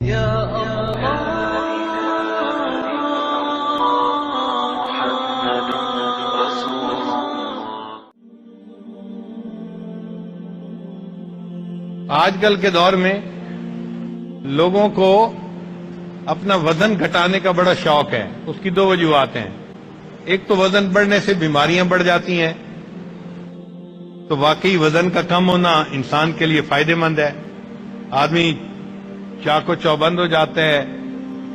آج کل کے دور میں لوگوں کو اپنا وزن گھٹانے کا بڑا شوق ہے. اس کی دو وجوہات ہیں. ایک تو وزن بڑھنے سے بیماریاں بڑھ جاتی ہیں، تو واقعی وزن کا کم ہونا انسان کے لیے فائدہ مند ہے. آدمی چاق و چوبند ہو جاتا ہے،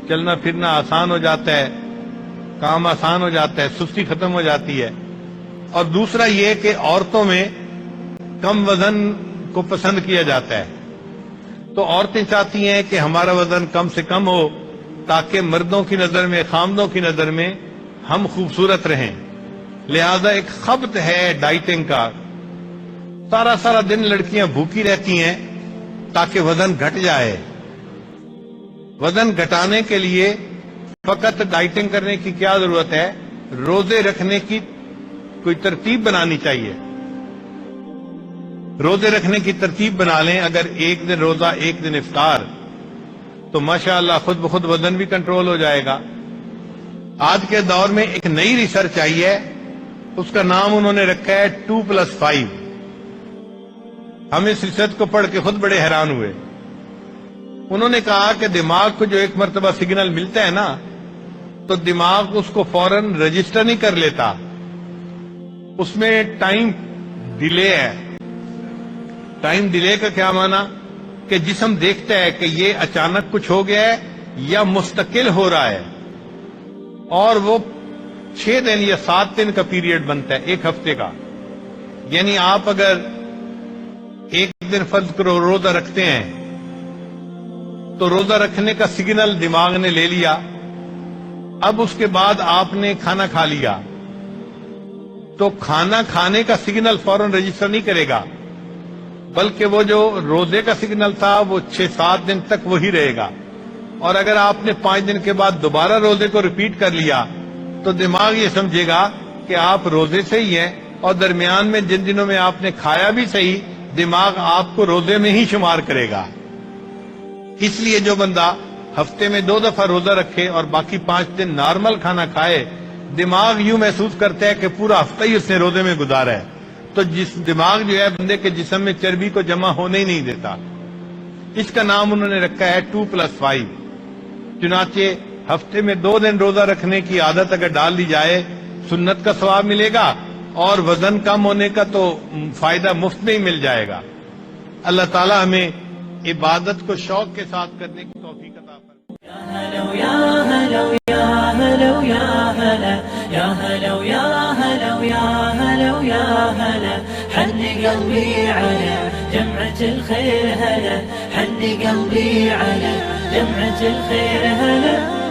چلنا پھرنا آسان ہو جاتا ہے، کام آسان ہو جاتا ہے، سستی ختم ہو جاتی ہے. اور دوسرا یہ کہ عورتوں میں کم وزن کو پسند کیا جاتا ہے، تو عورتیں چاہتی ہیں کہ ہمارا وزن کم سے کم ہو تاکہ مردوں کی نظر میں، خامدوں کی نظر میں ہم خوبصورت رہیں. لہذا ایک خبط ہے ڈائٹنگ کا. سارا دن لڑکیاں بھوکی رہتی ہیں تاکہ وزن گھٹ جائے. وزن گھٹانے کے لیے فقط ڈائٹنگ کرنے کی کیا ضرورت ہے؟ روزے رکھنے کی کوئی ترتیب بنانی چاہیے. روزے رکھنے کی ترتیب بنا لیں. اگر ایک دن روزہ ایک دن افطار، تو ماشاءاللہ خود بخود وزن بھی کنٹرول ہو جائے گا. آج کے دور میں ایک نئی ریسرچ آئی ہے، اس کا نام انہوں نے رکھا ہے 2+5. ہم اس ریسرچ کو پڑھ کے خود بڑے حیران ہوئے. انہوں نے کہا کہ دماغ کو جو ایک مرتبہ سگنل ملتا ہے نا، تو دماغ اس کو فوراً رجسٹر نہیں کر لیتا. اس میں ٹائم ڈیلے ہے. ٹائم ڈیلے کا کیا معنی؟ کہ جسم دیکھتا ہے کہ یہ اچانک کچھ ہو گیا ہے یا مستقل ہو رہا ہے، اور وہ 6 دن یا 7 دن کا پیریڈ بنتا ہے ایک ہفتے کا. یعنی آپ اگر ایک دن فرض کرو روزہ رکھتے ہیں، تو روزہ رکھنے کا سگنل دماغ نے لے لیا. اب اس کے بعد آپ نے کھانا کھا لیا، تو کھانا کھانے کا سگنل فوراً رجسٹر نہیں کرے گا، بلکہ وہ جو روزے کا سگنل تھا وہ 6-7 دن تک وہی رہے گا. اور اگر آپ نے 5 دن کے بعد دوبارہ روزے کو ریپیٹ کر لیا، تو دماغ یہ سمجھے گا کہ آپ روزے سے ہی ہیں، اور درمیان میں جن دنوں میں آپ نے کھایا بھی صحیح، دماغ آپ کو روزے میں ہی شمار کرے گا. اس لیے جو بندہ ہفتے میں 2 دفعہ روزہ رکھے اور باقی 5 دن نارمل کھانا کھائے، دماغ یوں محسوس کرتا ہے کہ پورا ہفتہ ہی اس نے روزے میں گزارا ہے. تو دماغ جو ہے بندے کے جسم میں چربی کو جمع ہونے ہی نہیں دیتا. اس کا نام انہوں نے رکھا ہے 2+5. چنانچہ ہفتے میں 2 دن روزہ رکھنے کی عادت اگر ڈال دی جائے، سنت کا ثواب ملے گا، اور وزن کم ہونے کا تو فائدہ مفت میں ہی مل جائے گا. اللہ تعالی ہمیں عبادت کو شوق کے ساتھ کرنے کی توفیق عطا فرمائے. حن قلبي على جمعة الخير هلا، حن قلبي على جمعة الخير هلا.